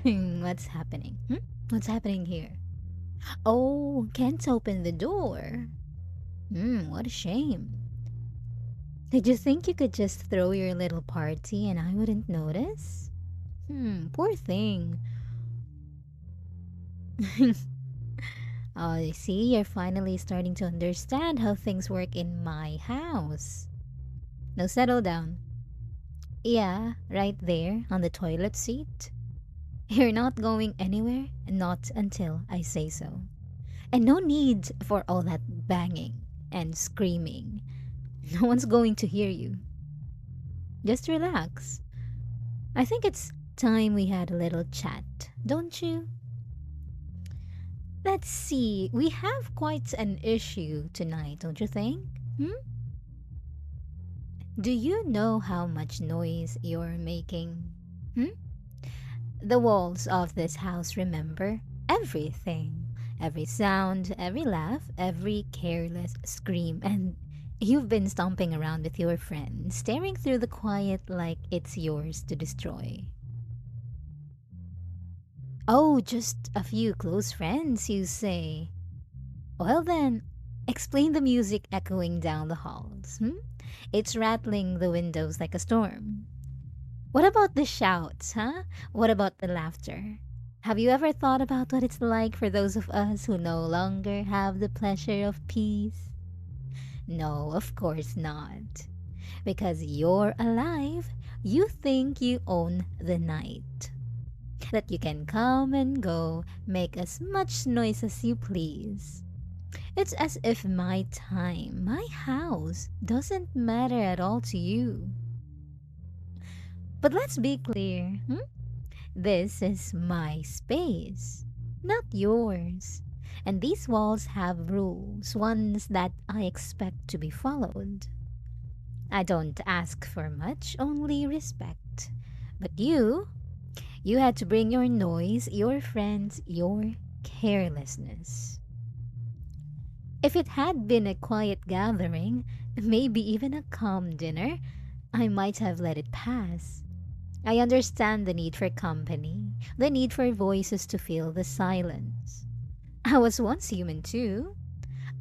What's happening? What's happening here? Oh, can't open the door. What a shame. Did you think you could just throw your little party and I wouldn't notice? Poor thing. Oh, I see, you're finally starting to understand how things work in my house. Now settle down. Yeah, right there on the toilet seat. You're not going anywhere, not until I say so. And no need for all that banging and screaming. No one's going to hear you. Just relax. I think it's time we had a little chat, don't you? Let's see, we have quite an issue tonight, don't you think? Hmm? Do you know how much noise you're making? Hmm? The walls of this house remember everything. Every sound, every laugh, every careless scream, and you've been stomping around with your friends, staring through the quiet like it's yours to destroy. Oh, just a few close friends, you say. Well then, explain the music echoing down the halls. It's rattling the windows like a storm. What about the shouts, huh? What about the laughter? Have you ever thought about what it's like for those of us who no longer have the pleasure of peace? No, of course not. Because you're alive, you think you own the night. That you can come and go, make as much noise as you please. It's as if my time, my house, doesn't matter at all to you. But let's be clear. This is my space, not yours. And these walls have rules, ones that I expect to be followed. I don't ask for much, only respect. But you had to bring your noise, your friends, your carelessness. If it had been a quiet gathering, maybe even a calm dinner, I might have let it pass. I understand the need for company, the need for voices to fill the silence. I was once human too.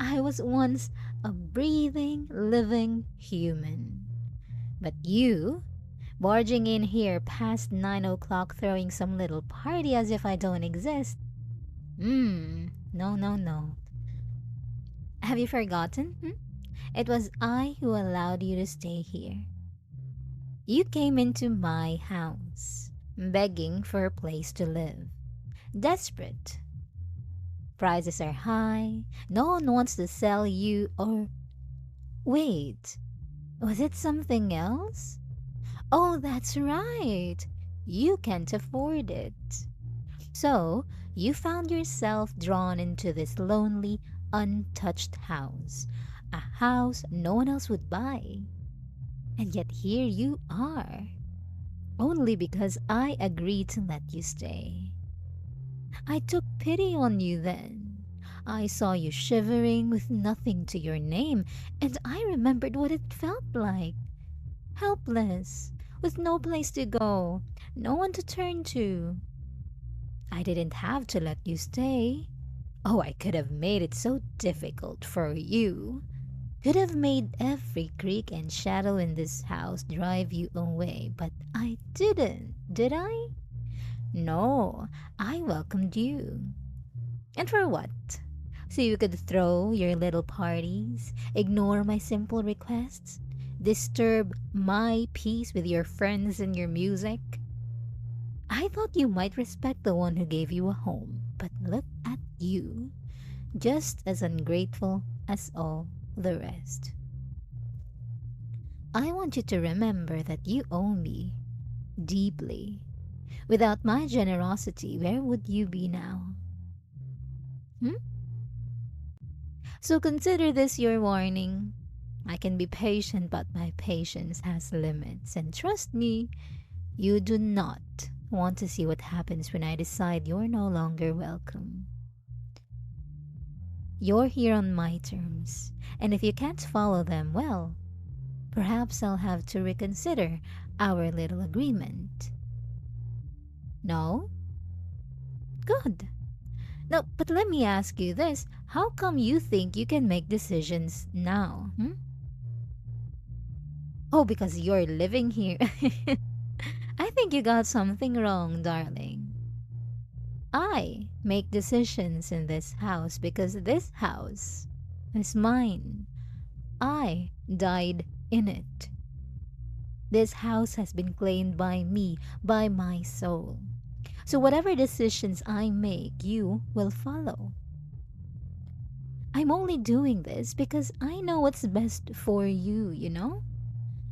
I was once a breathing, living human. But you, barging in here past 9 o'clock, throwing some little party as if I don't exist. No, no, no. Have you forgotten? It was I who allowed you to stay here. You came into my house, begging for a place to live. Desperate. Prices are high. No one wants to sell you or. Wait, was it something else? Oh, that's right. You can't afford it. So, you found yourself drawn into this lonely, untouched house. A house no one else would buy. And yet here you are. Only because I agreed to let you stay. I took pity on you then. I saw you shivering with nothing to your name, and I remembered what it felt like. Helpless, with no place to go, no one to turn to. I didn't have to let you stay. Oh, I could have made it so difficult for you. Could have made every creak and shadow in this house drive you away, but I didn't, did I? No, I welcomed you. And for what? So you could throw your little parties, ignore my simple requests, disturb my peace with your friends and your music? I thought you might respect the one who gave you a home, but look at you, just as ungrateful as all the rest. I want you to remember that you owe me deeply. Without my generosity, where would you be now? Hmm? So consider this your warning. I can be patient, but my patience has limits. And trust me, you do not want to see what happens when I decide you're no longer welcome. You're here on my terms, and if you can't follow them, well, perhaps I'll have to reconsider our little agreement. No? Good. No, but let me ask you this. How come you think you can make decisions now? Hmm? Oh, because you're living here. I think you got something wrong, darling. I make decisions in this house because this house is mine. I died in it. This house has been claimed by me, by my soul. So whatever decisions I make, you will follow. I'm only doing this because I know what's best for you, you know?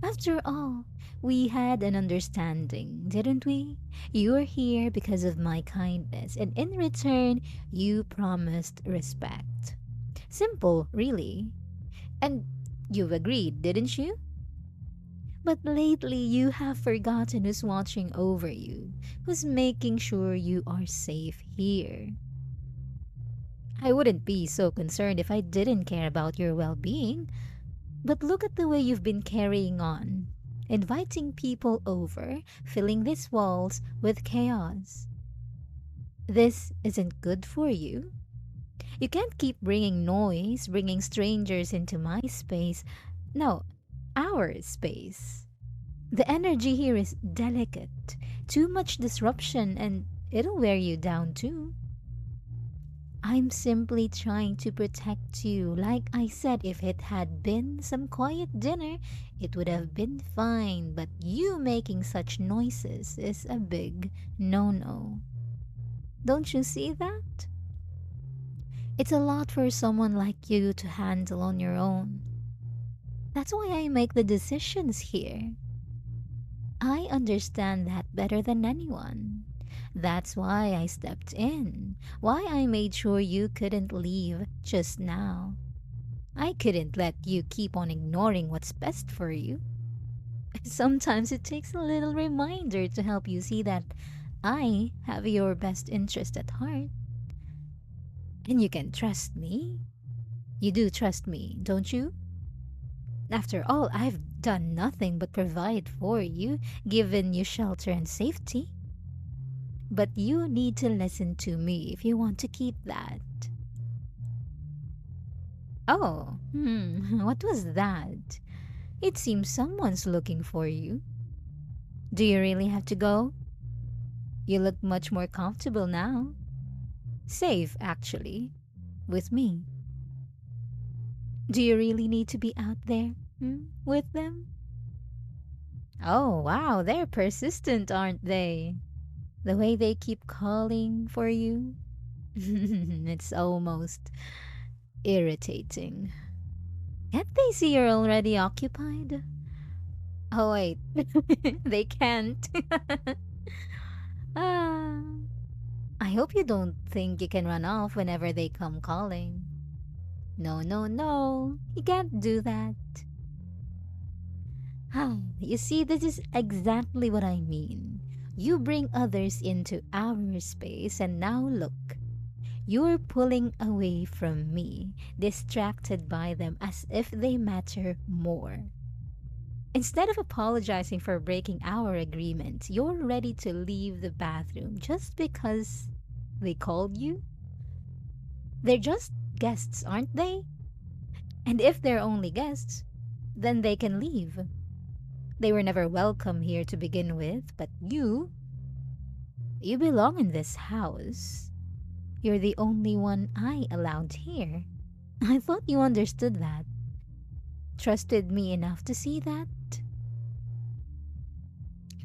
After all, we had an understanding, didn't we? You're here because of my kindness, and in return, you promised respect. Simple, really. And you've agreed, didn't you? But lately, you have forgotten who's watching over you, who's making sure you are safe here. I wouldn't be so concerned if I didn't care about your well being, but look at the way you've been carrying on. Inviting people over, filling these walls with chaos. This isn't good for you. You can't keep bringing noise, bringing strangers into my space. No, our space. The energy here is delicate. Too much disruption and it'll wear you down too. I'm simply trying to protect you. Like I said, if it had been some quiet dinner, it would have been fine. But you making such noises is a big no no. Don't you see that? It's a lot for someone like you to handle on your own. That's why I make the decisions here. I understand that better than anyone. That's why I stepped in. Why I made sure you couldn't leave just now. I couldn't let you keep on ignoring what's best for you. Sometimes it takes a little reminder to help you see that I have your best interest at heart. And you can trust me. You do trust me, don't you? After all, I've done nothing but provide for you, given you shelter and safety. But you need to listen to me if you want to keep that. Oh, what was that? It seems someone's looking for you. Do you really have to go? You look much more comfortable now. Safe, actually, with me. Do you really need to be out there with them? Oh, wow, they're persistent, aren't they? The way they keep calling for you. It's almost irritating. Can't they see you're already occupied? Oh, wait. They can't. Ah, I hope you don't think you can run off whenever they come calling. No, no, no. You can't do that. Ah, you see, this is exactly what I mean. You bring others into our space, and now look. You're pulling away from me, distracted by them as if they matter more. Instead of apologizing for breaking our agreement, you're ready to leave the bathroom just because they called you? They're just guests, aren't they? And if they're only guests, then they can leave. They were never welcome here to begin with, but you belong in this house. You're the only one I allowed here. I thought you understood that. Trusted me enough to see that.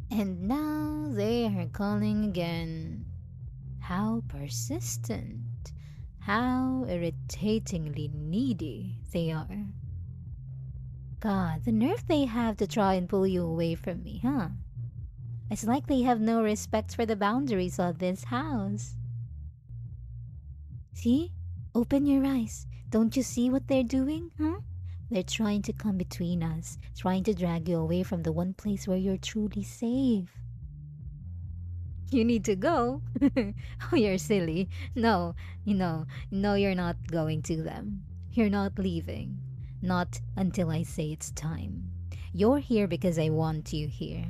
And now they are calling again. How persistent. How irritatingly needy they are. God, the nerve they have to try and pull you away from me, huh? It's like they have no respect for the boundaries of this house. See? Open your eyes. Don't you see what they're doing, huh? They're trying to come between us, trying to drag you away from the one place where you're truly safe. You need to go. Oh, you're silly. No, no, you're not going to them. You're not leaving. Not until I say it's time. You're here because I want you here.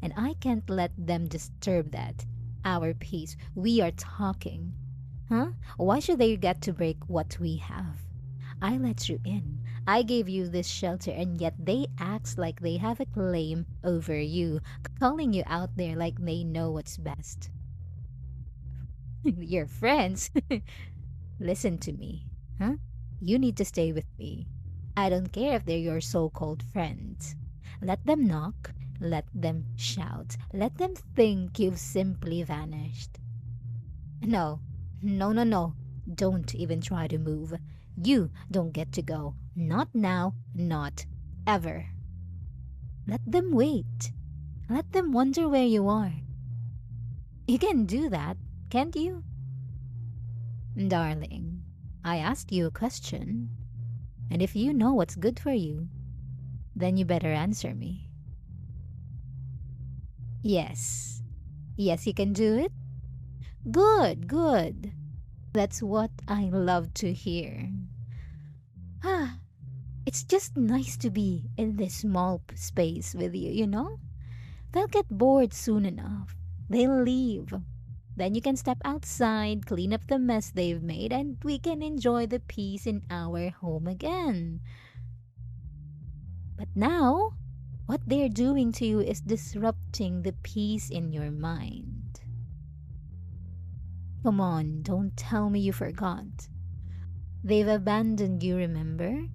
And I can't let them disturb that. our peace. We are talking. Huh? Why should they get to break what we have? I let you in. I gave you this shelter, and yet they act like they have a claim over you, calling you out there like they know what's best. Your friends. Listen to me. Huh? You need to stay with me. I don't care if they're your so called friends. Let them knock. Let them shout. Let them think you've simply vanished. No, no, no, no. Don't even try to move. You don't get to go. Not now, not ever. Let them wait. Let them wonder where you are. You can do that, can't you? Darling, I asked you a question, and if you know what's good for you, then you better answer me. Yes. Yes, you can do it? Good, good. That's what I love to hear. Ah, it's just nice to be in this small space with you, you know? They'll get bored soon enough. They'll leave. Then you can step outside, clean up the mess they've made, and we can enjoy the peace in our home again. But now, what they're doing to you is disrupting the peace in your mind. Come on, don't tell me you forgot. They've abandoned you, remember?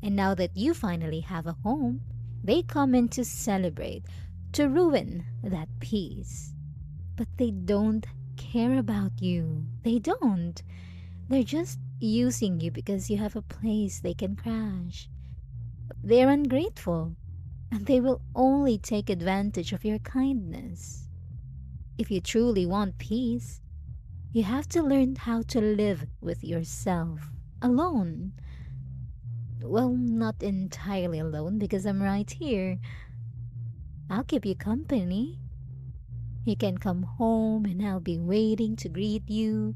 And now that you finally have a home, they come in to celebrate, to ruin that peace. But they don't care about you. They don't. They're just using you because you have a place they can crash. They're ungrateful, and they will only take advantage of your kindness. If you truly want peace, you have to learn how to live with yourself alone. Well, not entirely alone because I'm right here. I'll keep you company. You can come home and I'll be waiting to greet you.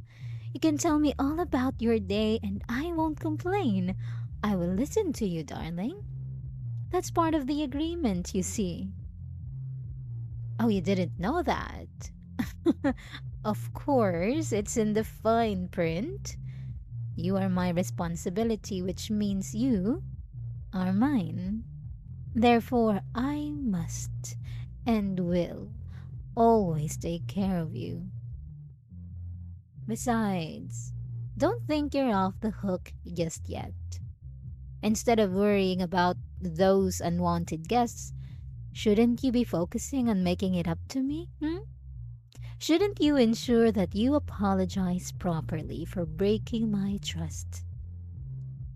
You can tell me all about your day and I won't complain. I will listen to you, darling. That's part of the agreement, you see. Oh, you didn't know that? Of course, it's in the fine print. You are my responsibility, which means you are mine. Therefore, I must and will always take care of you. Besides, don't think you're off the hook just yet. Instead of worrying about those unwanted guests, shouldn't you be focusing on making it up to me? Shouldn't you ensure that you apologize properly for breaking my trust?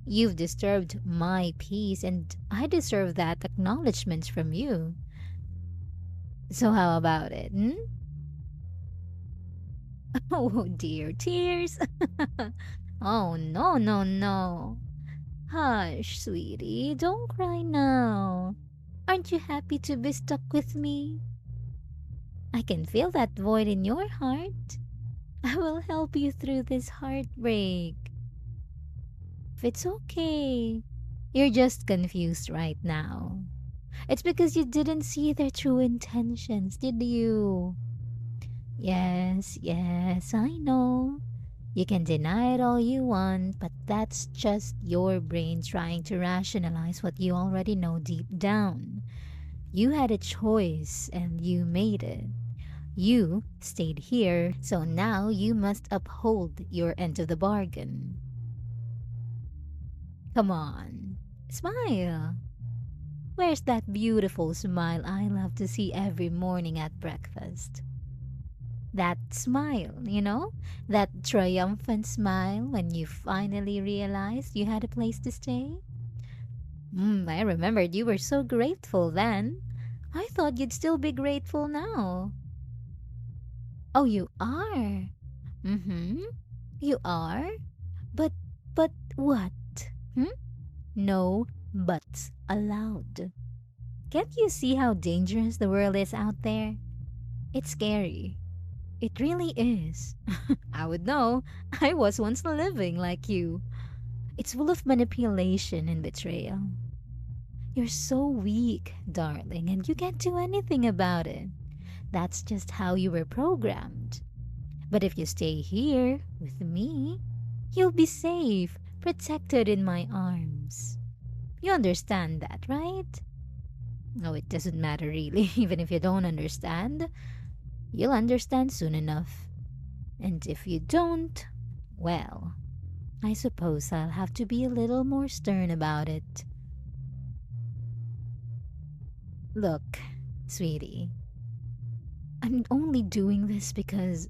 You've disturbed my peace, and I deserve that acknowledgement from you. So, how about it? Oh dear, tears. Oh, no, no, no. Hush, sweetie, don't cry now. Aren't you happy to be stuck with me? I can feel that void in your heart. I will help you through this heartbreak. If it's okay, you're just confused right now. It's because you didn't see their true intentions, did you? Yes, yes, I know. You can deny it all you want, but that's just your brain trying to rationalize what you already know deep down. You had a choice and you made it. You stayed here, so now you must uphold your end of the bargain. Come on, smile. Where's that beautiful smile I love to see every morning at breakfast? That smile, that triumphant smile when you finally realized you had a place to stay. I remembered you were so grateful then. I thought you'd still be grateful now. Oh, you are? Mm-hmm. You are? But, but what? No buts allowed. Can't you see how dangerous the world is out there? It's scary. It really is. I would know. I was once living like you. It's full of manipulation and betrayal. You're so weak, darling, and you can't do anything about it. That's just how you were programmed. But if you stay here with me, you'll be safe, protected in my arms. You understand that, right? No, it doesn't matter really. Even if you don't understand, you'll understand soon enough. And if you don't, well, I suppose I'll have to be a little more stern about it. Look, sweetie, I'm only doing this because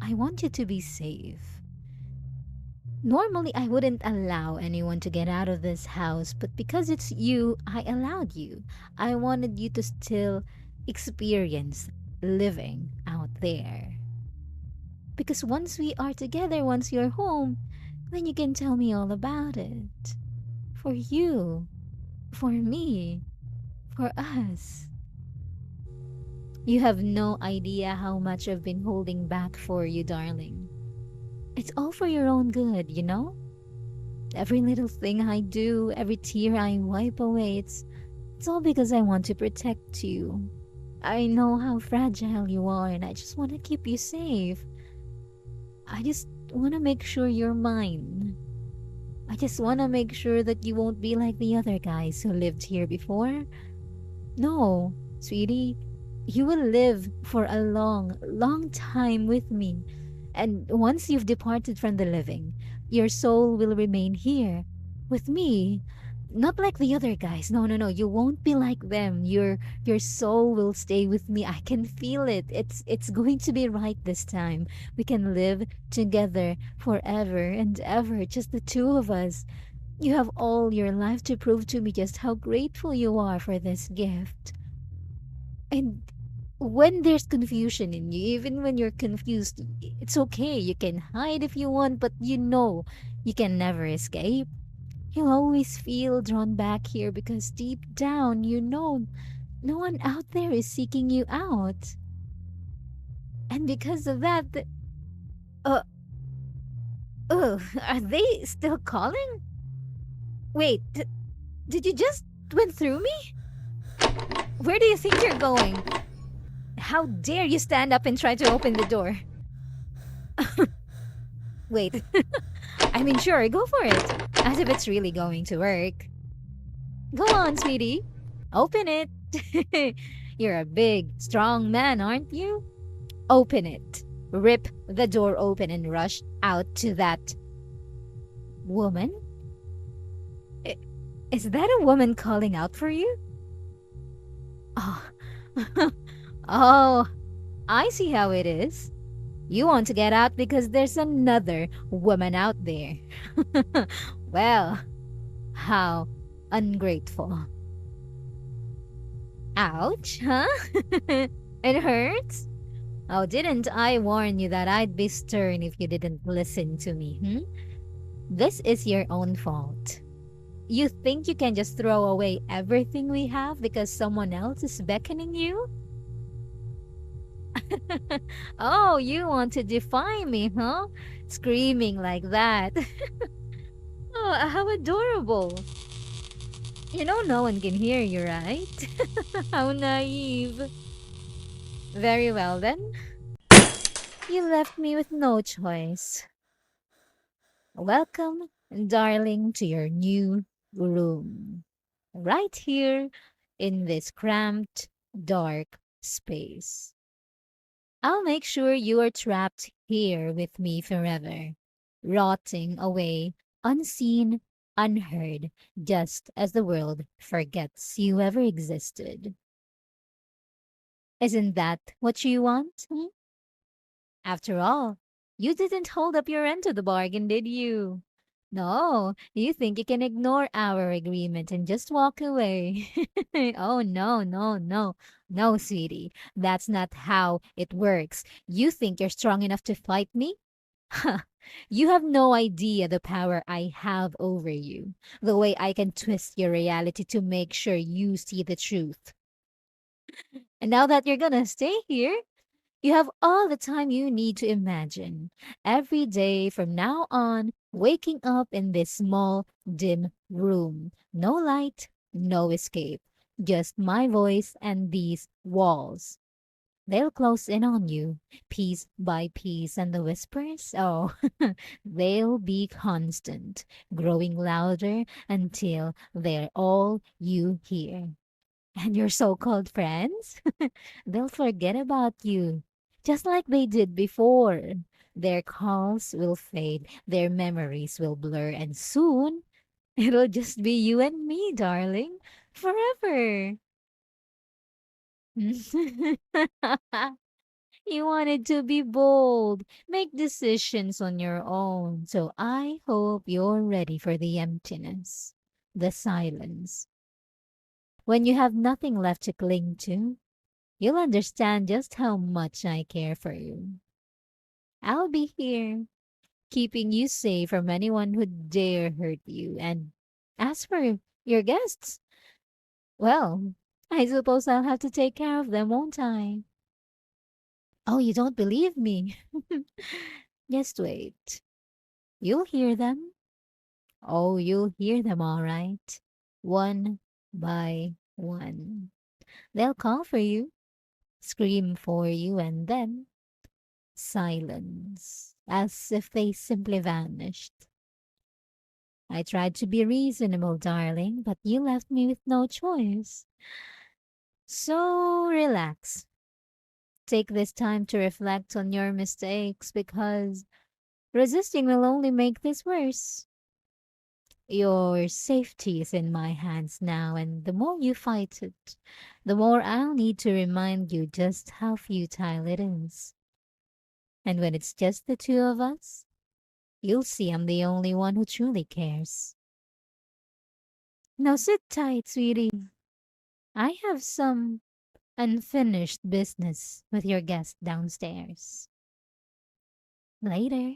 I want you to be safe. Normally, I wouldn't allow anyone to get out of this house, but because it's you, I allowed you. I wanted you to still experience living out there. Because once we are together, once you're home, then you can tell me all about it. For you, for me, for us. You have no idea how much I've been holding back for you, darling. It's all for your own good, you know? Every little thing I do, every tear I wipe away, it's all because I want to protect you. I know how fragile you are and I just want to keep you safe. I just want to make sure you're mine. I just want to make sure that you won't be like the other guys who lived here before. No, sweetie, you will live for a long, long time with me. And once you've departed from the living, your soul will remain here with me. Not like the other guys. No, no, no. You won't be like them. Your soul will stay with me. I can feel it. It's going to be right this time. We can live together forever and ever, just the two of us. You have all your life to prove to me just how grateful you are for this gift. And when there's confusion in you, even when you're confused, it's okay. You can hide if you want, but you know you can never escape. You'll always feel drawn back here because deep down you know no one out there is seeking you out. And because of that, uh, are they still calling? Wait, did you just went through me? Where do you think you're going? How dare you stand up and try to open the door? Wait, I mean, sure, go for it. As if it's really going to work. Go on, sweetie. Open it. You're a big, strong man, aren't you? Open it. Rip the door open and rush out to that woman. I- Is that a woman calling out for you? Oh, oh, I see how it is. You want to get out because there's another woman out there. Well, how ungrateful. Ouch, huh? It hurts? Oh, didn't I warn you that I'd be stern if you didn't listen to me, hmm? This is your own fault. You think you can just throw away everything we have because someone else is beckoning you? Oh, you want to defy me, huh? Screaming like that. Oh, how adorable. You know no one can hear you, right? How naive. Very well then. You left me with no choice. Welcome, darling, to your new room. Right here in this cramped, dark space. I'll make sure you are trapped here with me forever, rotting away, unseen, unheard, just as the world forgets you ever existed. Isn't that what you want? Hmm? After all, you didn't hold up your end of the bargain, did you? No, you think you can ignore our agreement and just walk away. Oh, no, no, no. No, sweetie. That's not how it works. You think you're strong enough to fight me? Ha! You have no idea the power I have over you. The way I can twist your reality to make sure you see the truth. And now that you're gonna stay here, you have all the time you need to imagine. Every day from now on, waking up in this small, dim room. No light, no escape. Just my voice and these walls. They'll close in on you, piece by piece, and the whispers, oh, they'll be constant, growing louder until they're all you hear. And your so called friends, they'll forget about you, just like they did before. Their calls will fade, their memories will blur, and soon it'll just be you and me, darling, forever. You wanted to be bold, make decisions on your own. So I hope you're ready for the emptiness, the silence. When you have nothing left to cling to, you'll understand just how much I care for you. I'll be here, keeping you safe from anyone who dare hurt you. And as for your guests, well, I suppose I'll have to take care of them, won't I? Oh, you don't believe me? Just wait. You'll hear them. Oh, you'll hear them all right. One by one. They'll call for you, scream for you, and then silence, as if they simply vanished. I tried to be reasonable, darling, but you left me with no choice. So relax. Take this time to reflect on your mistakes because resisting will only make this worse. Your safety is in my hands now, and the more you fight it, the more I'll need to remind you just how futile it is. And when it's just the two of us, you'll see I'm the only one who truly cares. Now sit tight, sweetie. I have some unfinished business with your guest downstairs. Later.